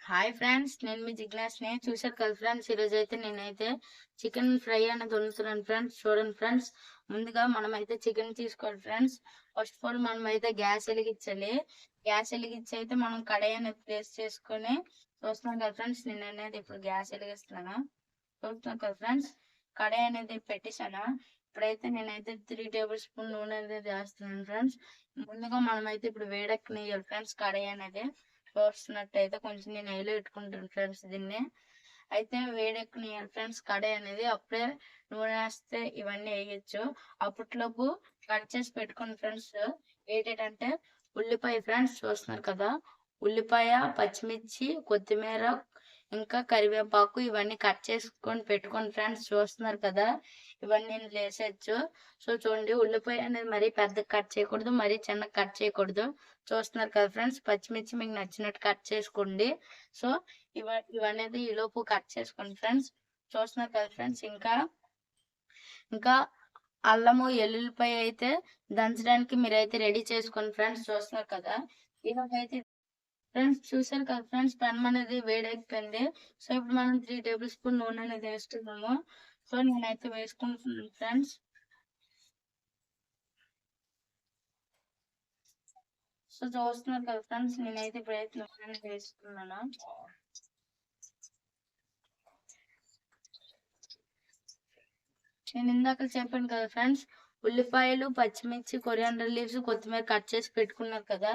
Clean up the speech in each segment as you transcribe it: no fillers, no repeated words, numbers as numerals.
Hi friends, నేను మీ జిజ్ఞాస్ని. చూశారు కదా ఫ్రెండ్స్, ఈరోజు అయితే నేనైతే చికెన్ ఫ్రై అనేది వండుతున్నాను ఫ్రెండ్స్. చూడండి ఫ్రెండ్స్, ముందుగా మనమైతే చికెన్ తీసుకోవాలి ఫ్రెండ్స్. ఫస్ట్ ఆఫ్ ఆల్ మనమైతే గ్యాస్ వెలిగించాలి. గ్యాస్ వెలిగించి అయితే మనం కడాయి అనేది ప్లేస్ చేసుకొని చూస్తున్నాం కదా ఫ్రెండ్స్. నేను అనేది ఇప్పుడు గ్యాస్ వెలిగిస్తున్నాను. చూస్తున్నాం కదా ఫ్రెండ్స్, కడాయి అనేది పెట్టేశాను. ఇప్పుడైతే నేనైతే 3 టేబుల్ స్పూన్ నూనె అనేది వేస్తున్నాను ఫ్రెండ్స్. ముందుగా మనమైతే ఇప్పుడు వేడెక్కనియాలి ఫ్రెండ్స్ కడాయి అనేది. చూస్తున్నట్టయితే కొంచెం నేను నెయ్యిలో పెట్టుకుంటాను ఫ్రెండ్స్ దీన్ని. అయితే వేడెక్కనియాలి ఫ్రెండ్స్ కడాయి అనేది. అప్పుడే నూనె వేస్తే ఇవన్నీ వేయచ్చు. అప్పట్లోపు కట్ చేసి పెట్టుకోండి ఫ్రెండ్స్. ఏంటంటే ఉల్లిపాయ ఫ్రెండ్స్, చూస్తున్నారు కదా, ఉల్లిపాయ, పచ్చిమిర్చి, కొత్తిమీర, ఇంకా కరివేపాకు ఇవన్నీ కట్ చేసుకొని పెట్టుకోండి ఫ్రెండ్స్. చూస్తున్నారు కదా, ఇవన్నీ వేసేయచ్చు. సో చూడండి, ఉల్లిపాయ అనేది మరీ పెద్దగా కట్ చేయకూడదు, మరీ చిన్నగా కట్ చేయకూడదు. చూస్తున్నారు కదా ఫ్రెండ్స్, పచ్చిమిర్చి మీకు నచ్చినట్టు కట్ చేసుకోండి. సో ఇవన్నీ ఈలోపు కట్ చేసుకోండి ఫ్రెండ్స్. చూస్తున్నారు కదా ఫ్రెండ్స్, ఇంకా ఇంకా అల్లము ఎల్లుల్లిపాయ అయితే దంచడానికి మీరైతే రెడీ చేసుకోండి ఫ్రెండ్స్. చూస్తున్నారు కదా, ఇలాగైతే ఫ్రెండ్స్. చూసారు కదా ఫ్రెండ్స్, పెనం అనేది వేడెక్కింది. సో ఇప్పుడు మనం 3 టేబుల్ స్పూన్ నూనె అనేది వేస్తున్నాము. సో నేనైతే వేసుకుంటున్నాను ఫ్రెండ్స్. సో చూస్తున్నారు కదా ఫ్రెండ్స్, నేనైతే ఇప్పుడైతే నూనె అనేది వేసుకున్నాను. నేను ఇందాక చెప్పాను కదా ఫ్రెండ్స్, ఉల్లిపాయలు, పచ్చిమిర్చి, కొరియాండర్ లీవ్స్, కొత్తిమీర కట్ చేసి పెట్టుకున్నారు కదా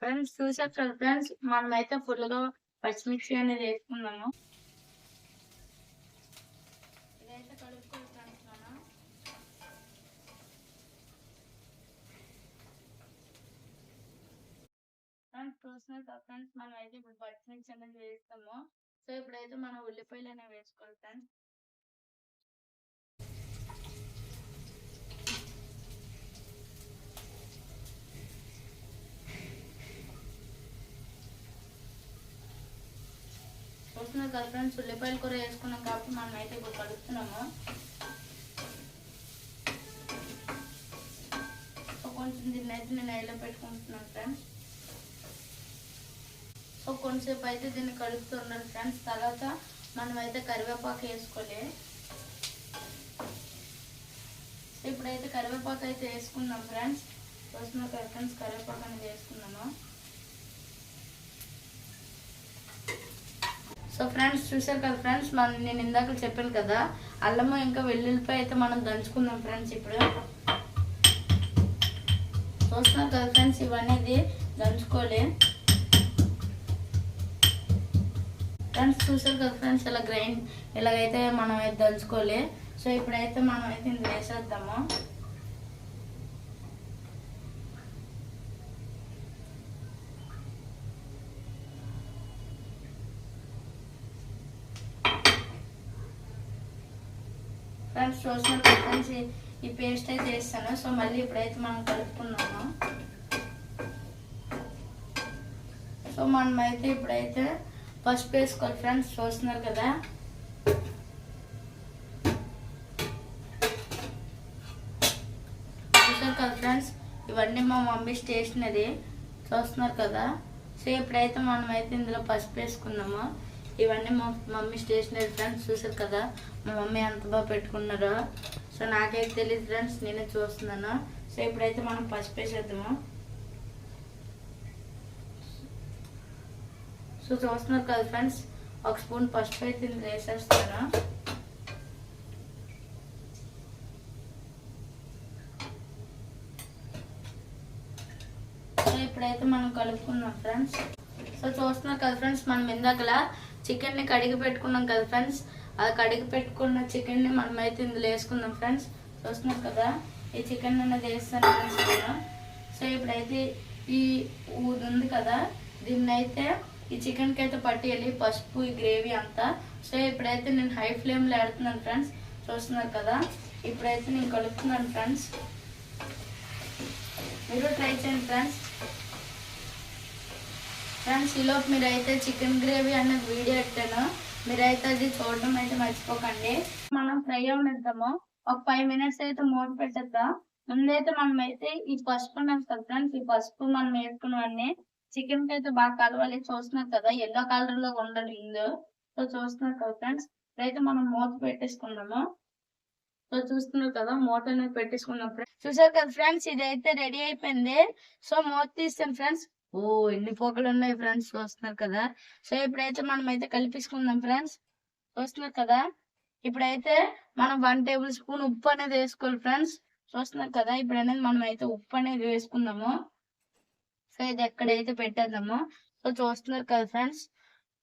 ఫ్రెండ్స్. చూసారు కదా ఫ్రెండ్స్, మనమైతే ఫుల్గా పచ్చిమిర్చి అనేది వేసుకున్నాము. ఇదైతే కలుపుకోవాలి ఫ్రెండ్స్ మనం. ఫ్రెండ్స్ చూస్తున్నారు కదా ఫ్రెండ్స్, మనం అయితే ఇప్పుడు పచ్చిమిర్చి అనేది వేస్తాము. సో ఇప్పుడైతే మనం ఉల్లిపాయలు అనేవి వేసుకోవాలి ఫ్రెండ్స్. చూస్తున్నారు కదా ఫ్రెండ్స్, ఉల్లిపాయలు కూర వేసుకున్నాం కాబట్టి మనం అయితే ఇప్పుడు కలుపుతున్నాము. సో కొంచెం దీన్ని అయితే నేను నెయ్యిలో పెట్టుకుంటున్నాను ఫ్రెండ్స్. సో కొంచెంసేపు అయితే దీన్ని కలుపుతున్నాను ఫ్రెండ్స్. తర్వాత మనం అయితే కరివేపాకు వేసుకోవాలి. సో ఇప్పుడైతే కరివేపాకు అయితే వేసుకున్నాం ఫ్రెండ్స్. చూస్తున్నారు కదా ఫ్రెండ్స్, కరివేపాకు అనేది వేసుకున్నాము. సో ఫ్రెండ్స్ చూసారు కదా ఫ్రెండ్స్, నేను ఇందాక చెప్పాను కదా, అల్లము ఇంకా వెల్లుల్లిపాయ అయితే మనం దంచుకుందాం ఫ్రెండ్స్. ఇప్పుడు చూస్తున్నారు కదా ఫ్రెండ్స్, ఇవన్నీ దంచుకోవాలి ఫ్రెండ్స్. చూసారు కదా ఫ్రెండ్స్, ఇలాగైతే మనం అయితే దంచుకోవాలి. సో ఇప్పుడైతే మనం అయితే ఇందులో వేసేద్దాము. ఫ్రెండ్స్ చూస్తున్నారు కదా ఫ్రెండ్స్, ఈ పేస్ట్ అయితే వేస్తాను. సో మళ్ళీ ఇప్పుడైతే మనం కలుపుకున్నాము. సో మనమైతే ఇప్పుడైతే పసుపు వేసుకోవాలి ఫ్రెండ్స్. చూస్తున్నారు కదా, చూసారు కదా ఫ్రెండ్స్, ఇవన్నీ మా మమ్మీ స్టేషనరీ. చూస్తున్నారు కదా. సో ఇప్పుడైతే మనమైతే ఇందులో పసుపు వేసుకున్నాము. ఇవన్నీ మా మమ్మీ స్టేషనరీ ఫ్రెండ్స్. చూసారు కదా, మా మమ్మీ ఎంత బాగా పెట్టుకున్నారో. సో నాకైతే తెలియదు ఫ్రెండ్స్, నేనే చూస్తున్నాను. సో ఇప్పుడైతే మనం పసుపు వేసేద్దాము. సో చూస్తున్నారు కదా ఫ్రెండ్స్, ఒక స్పూన్ పసుపు అయితే ఇందులో వేసేస్తాను. సో ఇప్పుడైతే మనం కలుపుకుందాం ఫ్రెండ్స్. సో చూస్తున్నారు కదా ఫ్రెండ్స్, మనం ఇందాకలా చికెన్ని కడిగి పెట్టుకున్నాం కదా ఫ్రెండ్స్. ఆ కడిగి పెట్టుకున్న చికెన్ని మనం అయితే ఇందులో వేసుకుందాం ఫ్రెండ్స్. చూస్తున్నారు కదా, ఈ చికెన్ అనేది వేస్తాను ఫ్రెండ్స్ నేను. సో ఇప్పుడైతే ఈ ఊది ఉంది కదా, దీన్ని అయితే ఈ చికెన్కి అయితే పట్టేయాలి పసుపు, ఈ గ్రేవీ అంతా. సో ఇప్పుడైతే నేను హై ఫ్లేమ్లో పెడుతున్నాను ఫ్రెండ్స్. చూస్తున్నారు కదా, ఇప్పుడైతే నేను కలుపుతున్నాను ఫ్రెండ్స్. మీరు ట్రై చేయండి ఫ్రెండ్స్. ఫ్రెండ్స్ ఈలోపు మీరైతే చికెన్ గ్రేవీ అనే వీడియో పెట్టాను, మీరైతే అది చూడడం అయితే మర్చిపోకండి. మనం ఫ్రై అవనిద్దాము. ఒక 5 మినిట్స్ అయితే మూత పెట్టేద్దాం. ముందైతే మనం అయితే ఈ పసుపు ఉన్నది కదా ఫ్రెండ్స్, ఈ పసుపు మనం వేసుకున్నవన్నీ చికెన్ కి అయితే బాగా కలవాలి. చూస్తున్నారు కదా ఎల్లో కలర్ లో ఉండాలి ఇందు. సో చూస్తున్నారు కదా ఫ్రెండ్స్, ఇప్పుడైతే మనం మూత పెట్టేసుకుందాము. సో చూస్తున్నారు కదా మూత అనేది పెట్టేసుకున్నాం ఫ్రెండ్స్. చూసారు కదా ఫ్రెండ్స్, ఇదైతే రెడీ అయిపోయింది. సో మూత తీస్తాను ఫ్రెండ్స్. ఓ ఎన్ని పోకలు ఉన్నాయి ఫ్రెండ్స్, చూస్తున్నారు కదా. సో ఇప్పుడైతే మనం అయితే కలిపేసుకుందాం ఫ్రెండ్స్. చూస్తున్నారు కదా, ఇప్పుడైతే మనం 1 టేబుల్ స్పూన్ ఉప్పు అనేది వేసుకోవాలి ఫ్రెండ్స్. చూస్తున్నారు కదా, ఇప్పుడు అనేది మనం అయితే ఉప్పు అనేది వేసుకుందాము. సో ఇది ఎక్కడైతే పెట్టేద్దామో. సో చూస్తున్నారు కదా ఫ్రెండ్స్,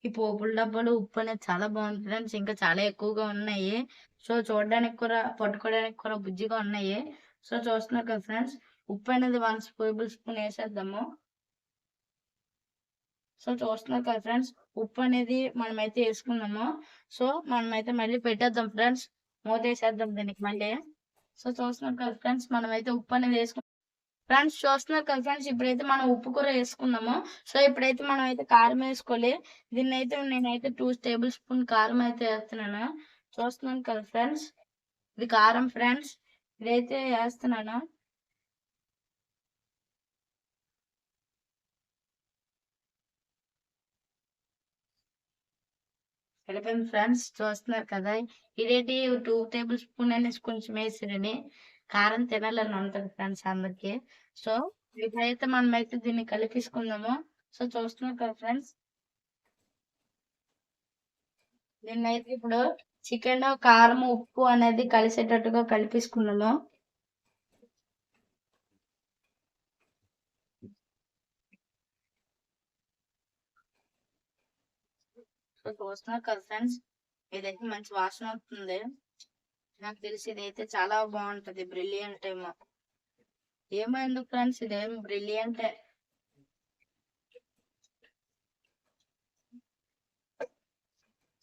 ఈ పోపుల డబ్బాలు ఉప్పు అనేది చాలా బాగుంది ఫ్రెండ్స్. ఇంకా చాలా ఎక్కువగా ఉన్నాయి. సో చూడడానికి కూడా పట్టుకోవడానికి కూడా బుజ్జిగా ఉన్నాయి. సో చూస్తున్నారు కదా ఫ్రెండ్స్, ఉప్పు అనేది 1 టేబుల్ స్పూన్ వేసేద్దాము. సో చూస్తున్నారు కదా ఫ్రెండ్స్, ఉప్పు అనేది మనమైతే వేసుకుందాము. సో మనమైతే మళ్ళీ పెట్టేద్దాం ఫ్రెండ్స్, మూత వేసేద్దాం దీనికి మళ్ళీ. సో చూస్తున్నారు కదా ఫ్రెండ్స్, మనమైతే ఉప్పు అనేది వేసుకుందాం ఫ్రెండ్స్. చూస్తున్నారు కదా ఫ్రెండ్స్, ఇప్పుడైతే మనం ఉప్పు కూర వేసుకుందాము. సో ఇప్పుడైతే మనం అయితే కారం వేసుకోవాలి. దీన్ని అయితే నేనైతే 2 టేబుల్ స్పూన్ కారం అయితే వేస్తున్నాను. చూస్తున్నాను కదా ఫ్రెండ్స్, ఇది కారం ఫ్రెండ్స్, ఇదైతే వేస్తున్నాను. కలిపాను ఫ్రెండ్స్. చూస్తున్నారు కదా, ఇదేంటి 2 టేబుల్ స్పూన్ అనేసి కొంచెం వేసిరని, కారం తినాలని ఉంటుంది ఫ్రెండ్స్ అందరికి. సో ఇప్పుడైతే మనమైతే దీన్ని కలిపేసుకుందాము. సో చూస్తున్నారు కదా ఫ్రెండ్స్, దీన్ని అయితే ఇప్పుడు చికెన్ కారం ఉప్పు అనేది కలిసేటట్టుగా కలిపేసుకున్నాము. సో చూస్తున్నారు కదా ఫ్రెండ్స్, ఇదైతే మంచి వాసన అవుతుంది. నాకు తెలిసి ఇదైతే చాలా బాగుంటది, బ్రిలియంట్ ఏమో ఎందుకు ఫ్రెండ్స్, ఇదేం బ్రిలియంట్.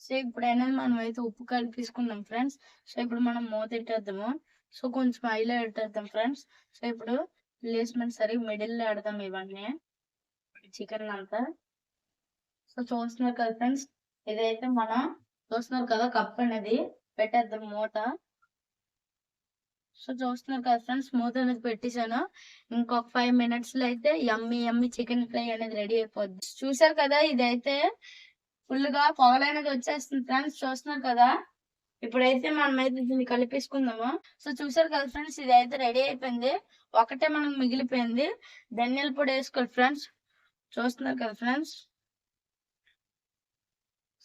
సో ఇప్పుడైనా మనం అయితే ఉప్పు కలిపేసుకున్నాం ఫ్రెండ్స్. సో ఇప్పుడు మనం మూత పెట్టేద్దాము. సో కొంచెం ఆయిల్ పెట్టేద్దాం ఫ్రెండ్స్. సో ఇప్పుడు ప్లేస్మెంట్ సరిగ్గా మిడిల్ లో పెడదాం ఇవన్నీ చికెన్ అంతా. సో చూస్తున్నారు కదా ఫ్రెండ్స్, ఇదైతే మనం చూస్తున్నారు కదా కప్ అనేది పెట్టేద్దాం మూత. సో చూస్తున్నారు కదా ఫ్రెండ్స్, మూత అనేది పెట్టేశాను. ఇంకొక 5 minutes లో అయితే యమ్మీ యమ్మీ చికెన్ ఫ్రై అనేది రెడీ అయిపోద్ది. చూసారు కదా, ఇదైతే ఫుల్ గా పొగలనేది వచ్చేస్తుంది ఫ్రెండ్స్. చూస్తున్నారు కదా, ఇప్పుడైతే మనం అయితే దీన్ని కలిపేసుకుందాము. సో చూసారు కదా ఫ్రెండ్స్, ఇది అయితే రెడీ అయిపోయింది. ఒకటే మనకు మిగిలిపోయింది, ధనియాల పొడి వేసుకోవాలి ఫ్రెండ్స్. చూస్తున్నారు కదా ఫ్రెండ్స్,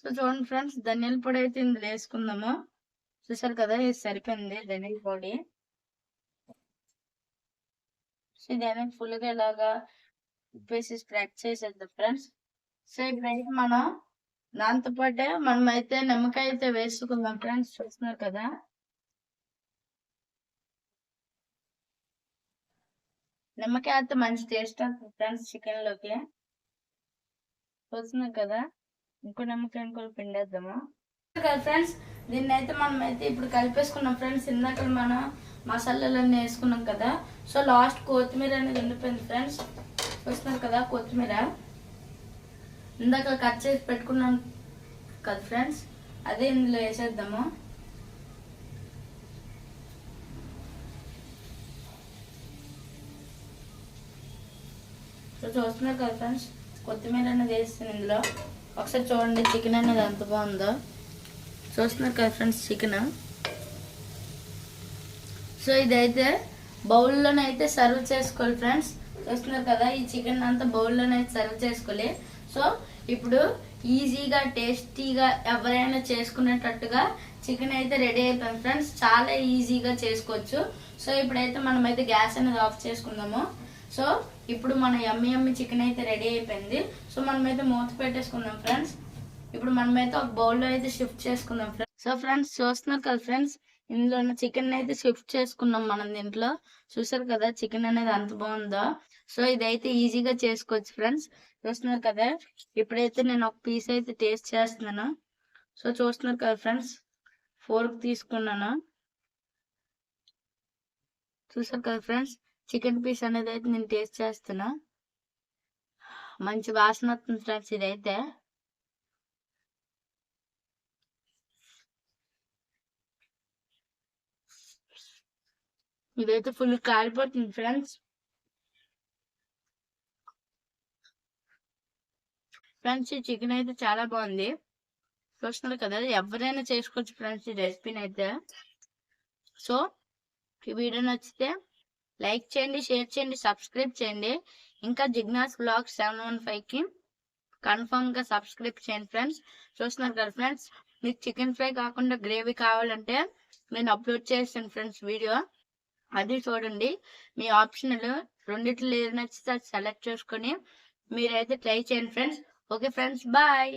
సో చూడండి ఫ్రెండ్స్, ధనియాల పొడి అయితే ఇందులో వేసుకుందాము. చూసారు కదా, ఇది సరిపోయింది ధనియాల పొడి. సో ఇది అనేది ఫుల్ గా ఇలాగా ఉప్పేసి స్ప్రెడ్ చేసేద్దాం ఫ్రెండ్స్. సో ఇప్పుడైతే మనం దాంతో పాటే మనం అయితే నిమ్మకాయ అయితే వేసుకుందాం ఫ్రెండ్స్. చూస్తున్నారు కదా, నిమ్మకాయ అయితే మంచి టేస్ట్ వస్తుంది ఫ్రెండ్స్ చికెన్ లోకి. చూస్తున్నారు కదా, ఇంకో నిమ్మకాయ కూడా పిండేద్దాము కదా ఫ్రెండ్స్. దీన్ని అయితే మనం అయితే ఇప్పుడు కలిపేసుకున్నాం ఫ్రెండ్స్. ఇందాక మనం మసాలాలన్నీ వేసుకున్నాం కదా. సో లాస్ట్ కొత్తిమీర అనేది ఉండిపోయింది ఫ్రెండ్స్. చూస్తున్నారు కదా, కొత్తిమీర ఇందాక కట్ చేసి పెట్టుకున్నాం కదా ఫ్రెండ్స్, అదే ఇందులో వేసేద్దాము. సో చూస్తున్నారు కదా ఫ్రెండ్స్, కొత్తిమీర అనేది వేస్తాను ఇందులో. ఒకసారి చూడండి చికెన్ అనేది ఎంత బాగుందో. చూస్తున్నారు కదా ఫ్రెండ్స్ చికెన్. సో ఇదైతే బౌల్లోనైతే సర్వ్ చేసుకోవాలి ఫ్రెండ్స్. చూస్తున్నారు కదా, ఈ చికెన్ అంతా బౌల్లోనైతే సర్వ్ చేసుకోవాలి. సో ఇప్పుడు ఈజీగా టేస్టీగా ఎవరైనా చేసుకునేటట్టుగా చికెన్ అయితే రెడీ అయిపోయింది ఫ్రెండ్స్. చాలా ఈజీగా చేసుకోవచ్చు. సో ఇప్పుడైతే మనమైతే గ్యాస్ అనేది ఆఫ్ చేసుకుందాము. సో ఇప్పుడు మన యమ్మీ చికెన్ అయితే రెడీ అయిపోయింది. సో మనమైతే మూత పెట్టేసుకుందాం ఫ్రెండ్స్. ఇప్పుడు మనమైతే ఒక బౌల్లో అయితే షిఫ్ట్ చేసుకుందాం ఫ్రెండ్స్. సో ఫ్రెండ్స్ చూస్తున్నారు కదా ఫ్రెండ్స్, ఇందులో ఉన్న చికెన్ అయితే షిఫ్ట్ చేసుకున్నాం మనం దీంట్లో. చూసారు కదా చికెన్ అనేది ఎంత బాగుందో. సో ఇదైతే ఈజీగా చేసుకోవచ్చు ఫ్రెండ్స్. చూస్తున్నారు కదా, ఇప్పుడైతే నేను ఒక పీస్ అయితే టేస్ట్ చేస్తున్నాను. సో చూస్తున్నారు కదా ఫ్రెండ్స్, ఫోర్క్ తీసుకున్నాను. చూసారు కదా ఫ్రెండ్స్, చికెన్ పీస్ అనేది అయితే నేను టేస్ట్ చేస్తున్నా. మంచి వాసన వస్తుంది ఫ్రెండ్స్. ఇదైతే ఫుల్ కాలిపోతుంది ఫ్రెండ్స్. ఫ్రెండ్స్ ఈ చికెన్ అయితే చాలా బాగుంది. చూస్తున్నారు కదా, ఎవరైనా చేసుకోవచ్చు ఫ్రెండ్స్ ఈ రెసిపీని అయితే. సో ఈ వీడియో నచ్చితే లైక్ చేయండి, షేర్ చేయండి, సబ్స్క్రైబ్ చేయండి. ఇంకా జిగ్నాస్ వ్లాగ్స్ 715కి కన్ఫర్మ్గా సబ్స్క్రైబ్ చేయండి ఫ్రెండ్స్. చూస్తున్నారు కదా ఫ్రెండ్స్, మీకు చికెన్ ఫ్రై కాకుండా గ్రేవీ కావాలంటే నేను అప్లోడ్ చేస్తాను ఫ్రెండ్స్ వీడియో, అది చూడండి. మీ ఆప్షనల్, రెండిట్లో ఏది నచ్చితే అది సెలెక్ట్ చేసుకొని మీరైతే ట్రై చేయండి ఫ్రెండ్స్. Okay friends, bye.